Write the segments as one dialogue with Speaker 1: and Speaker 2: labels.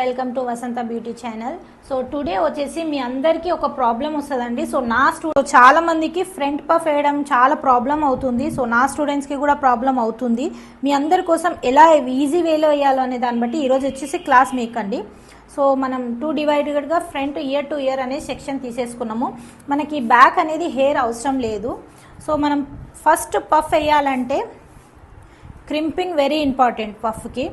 Speaker 1: Welcome to Vasantha beauty channel. So today వచ్చేసి మీ అందరికీ ఒక ప్రాబ్లం వస్తుందండి. సో చాలా మందికి ఫ్రంట్ పఫ్ వేయడం చాలా ప్రాబ్లం అవుతుంది. సో నా స్టూడెంట్స్కి కూడా ప్రాబ్లం అవుతుంది. మీ అందరి కోసం ఎలా ఈజీ వేలో వేయాలో అనే దాన్ని బట్టి ఈరోజు వచ్చేసి క్లాస్ మీకండి. సో మనం టూ డివైడెడ్గా ఫ్రంట్ ఇయర్ టు ఇయర్ అనే సెక్షన్ తీసేసుకున్నాము. మనకి బ్యాక్ అనేది హెయిర్ అవసరం లేదు. సో మనం ఫస్ట్ పఫ్ వేయాలంటే క్రింపింగ్ వెరీ ఇంపార్టెంట్. పఫ్కి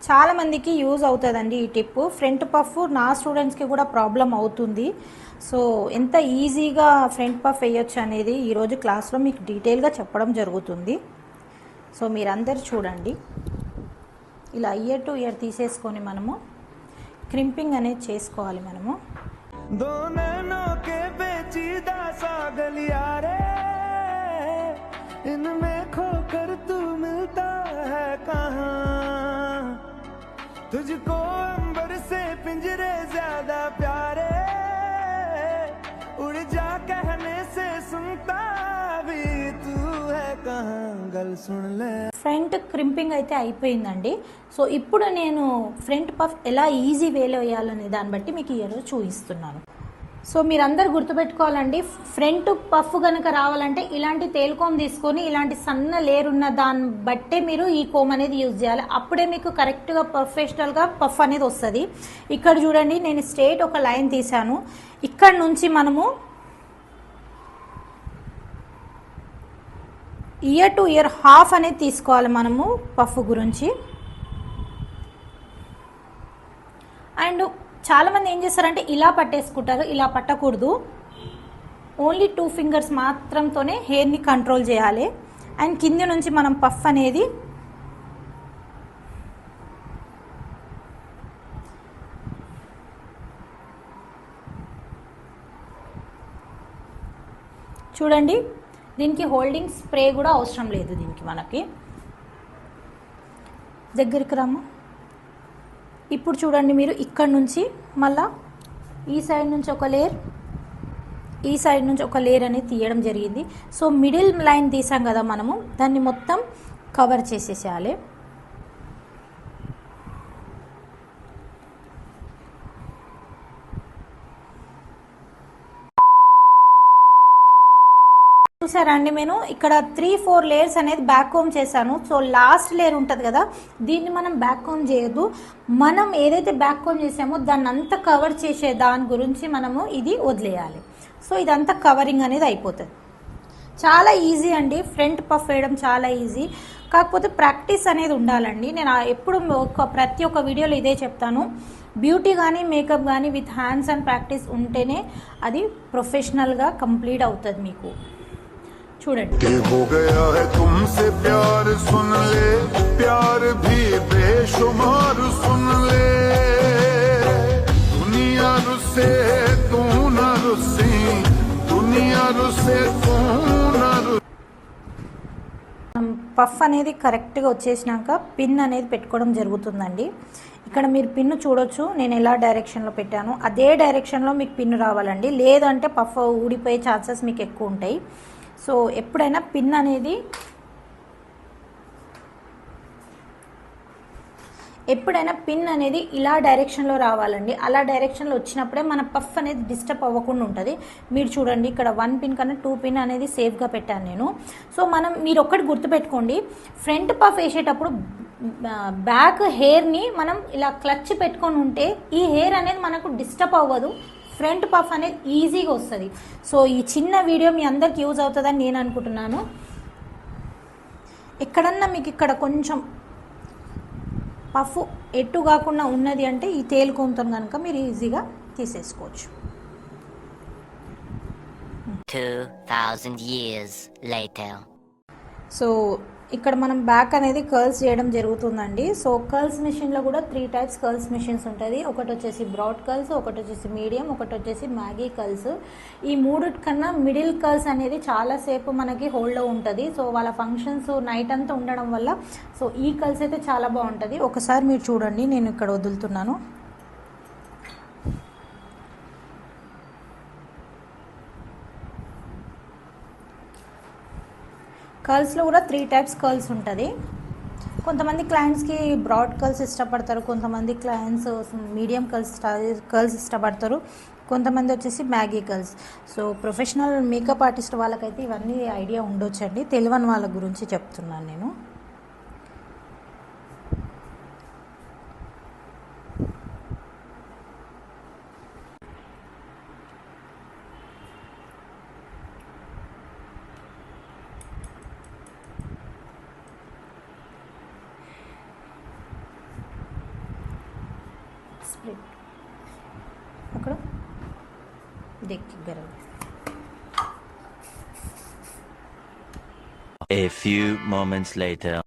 Speaker 1: చాలామందికి యూజ్ అవుతుందండి ఈ టిప్. ఫ్రంట్ పఫ్ నా స్టూడెంట్స్కి కూడా ప్రాబ్లం అవుతుంది. సో ఎంత ఈజీగా ఫ్రంట్ పఫ్ వేయొచ్చు అనేది ఈరోజు క్లాస్లో మీకు డీటెయిల్గా చెప్పడం జరుగుతుంది. సో మీరందరూ చూడండి. ఇలా ఇయర్ టు ఇయర్ తీసేసుకొని మనము క్రింపింగ్ అనేది చేసుకోవాలి. మనము
Speaker 2: तुझको अंबर से पिंजरे ज्यादा प्यारे उड़ जा कहने से सुनता भी तू है कहाँ गल सुन ले.
Speaker 1: ఫ్రంట్ క్రింపింగ్ అయితే అయిపోయిందండి. సో ఇప్పుడు నేను ఫ్రంట్ పఫ్ ఎలా ఈజీ వేలో వేయాలనే దాన్ని బట్టి మీకు ఈరోజు చూపిస్తున్నాను. సో మీరందరూ గుర్తుపెట్టుకోవాలండి, ఫ్రంట్ పఫ్ కనుక రావాలంటే ఇలాంటి తేలుకోమ్ తీసుకొని ఇలాంటి సన్న లేరు ఉన్న దాన్ని బట్టే మీరు ఈ కోమ్ అనేది యూజ్ చేయాలి. అప్పుడే మీకు కరెక్ట్గా ప్రొఫెషనల్గా పఫ్ అనేది వస్తుంది. ఇక్కడ చూడండి, నేను స్ట్రైట్ ఒక లైన్ తీసాను. ఇక్కడ నుంచి మనము ఇయర్ టు ఇయర్ హాఫ్ అనేది తీసుకోవాలి మనము పఫ్ గురించి. అండ్ చాలామంది ఏం చేస్తారంటే ఇలా పట్టేసుకుంటారు. ఇలా పట్టకూడదు. ఓన్లీ 2 ఫింగర్స్ మాత్రంతోనే హెయిర్ని కంట్రోల్ చేయాలి. అండ్ కింది నుంచి మనం పఫ్ అనేది చూడండి, దీనికి హోల్డింగ్ స్ప్రే కూడా అవసరం లేదు. దీనికి మనకి దగ్గరికి రమ్మ. ఇప్పుడు చూడండి, మీరు ఇక్కడ నుంచి మళ్ళా ఈ సైడ్ నుంచి ఒక లేయర్, ఈ సైడ్ నుంచి ఒక లేయర్ అనేది తీయడం జరిగింది. సో మిడిల్ లైన్ తీసాం కదా మనము, దాన్ని మొత్తం కవర్ చేసేసేయాలి. చూసారా అండి, నేను ఇక్కడ 3-4 లేయర్స్ అనేది బ్యాక్ కోమ్ చేశాను. సో లాస్ట్ లేయర్ ఉంటుంది కదా, దీన్ని మనం బ్యాక్ కోమ్ చేయొద్దు. మనం ఏదైతే బ్యాక్ కోమ్ చేసామో దాన్ని అంతా కవర్ చేసే దాని గురించి మనము ఇది వదిలేయాలి. సో ఇదంతా కవరింగ్ అనేది అయిపోతుంది. చాలా ఈజీ అండి, ఫ్రంట్ పఫ్ వేయడం చాలా ఈజీ. కాకపోతే ప్రాక్టీస్ అనేది ఉండాలండి. నేను ఎప్పుడు ప్రతి ఒక్క వీడియోలో ఇదే చెప్తాను. బ్యూటీ కానీ మేకప్ కానీ విత్ హ్యాండ్స్ అండ్ ప్రాక్టీస్ ఉంటేనే అది ప్రొఫెషనల్గా కంప్లీట్ అవుతుంది మీకు. చూడండి,
Speaker 2: हो गया है तुमसे प्यार सुन ले प्यार भी बेशुमार सुन ले दुनिया रुसे तू न रुसी दुनिया रुसे तू न
Speaker 1: పఫ్ అనేది కరెక్ట్గా వచ్చేసినాక పిన్ అనేది పెట్టుకోవడం జరుగుతుందండి. ఇక్కడ మీరు పిన్ను చూడొచ్చు, నేను ఎలా డైరెక్షన్లో పెట్టాను అదే డైరెక్షన్లో మీకు పిన్ను రావాలండి. లేదంటే పఫ్ ఊడిపోయే ఛాన్సెస్ మీకు ఎక్కువ ఉంటాయి. సో ఎప్పుడైనా పిన్ అనేది ఇలా డైరెక్షన్లో రావాలండి. అలా డైరెక్షన్లో వచ్చినప్పుడే మన పఫ్ అనేది డిస్టర్బ్ అవ్వకుండా ఉంటుంది. మీరు చూడండి, ఇక్కడ 1 పిన్ కన్నా 2 పిన్ అనేది సేఫ్గా పెట్టాను నేను. సో మీరు ఒక్కటి గుర్తుపెట్టుకోండి, ఫ్రంట్ పఫ్ వేసేటప్పుడు బ్యాక్ హెయిర్ని మనం ఇలా క్లచ్ పెట్టుకొని ఉంటే ఈ హెయిర్ అనేది మనకు డిస్టర్బ్ అవ్వదు. ఫ్రంట్ పఫ్ అనేది ఈజీగా వస్తుంది. సో ఈ చిన్న వీడియో మీ అందరికి యూజ్ అవుతుందని నేను అనుకుంటున్నాను. ఎక్కడన్నా మీకు ఇక్కడ కొంచెం పఫ్ ఎట్టు కాకుండా ఉన్నది అంటే ఈ తేలుకోంతో కనుక మీరు ఈజీగా తీసేసుకోవచ్చు.
Speaker 3: 2000 years later.
Speaker 1: సో ఇక్కడ మనం బ్యాక్ అనేది కర్ల్స్ చేయడం జరుగుతుందండి. సో కర్ల్స్ మిషన్లో కూడా 3 టైప్స్ కర్ల్స్ మిషన్స్ ఉంటుంది. ఒకటి వచ్చేసి బ్రాడ్ కర్ల్స్, ఒకటి వచ్చేసి మీడియం, ఒకటి వచ్చేసి మ్యాగీ కర్ల్స్. ఈ 3 కన్నా మిడిల్ కర్ల్స్ అనేది చాలాసేపు మనకి హోల్డ్లో ఉంటుంది. సో వాళ్ళ ఫంక్షన్స్ నైట్ అంతా ఉండడం వల్ల సో ఈ కర్ల్స్ అయితే చాలా బాగుంటుంది. ఒకసారి మీరు చూడండి, నేను ఇక్కడ వదులుతున్నాను. కర్ల్స్లో కూడా 3 టైప్స్ కర్ల్స్ ఉంటుంది. కొంతమంది క్లయింట్స్కి బ్రాడ్ కర్ల్స్ ఇష్టపడతారు, కొంతమంది క్లయింట్స్ మీడియం కర్ల్స్ ఇష్టపడతారు, కొంతమంది వచ్చేసి Maggi curls. So professional makeup artist వాళ్ళకైతే ఇవన్నీ ఐడియా ఉండొచ్చండి, తెలియని వాళ్ళ గురించి చెప్తున్నాను నేను. స్ప్లిట్ అక్కడ దగ్గర.
Speaker 4: A few moments later.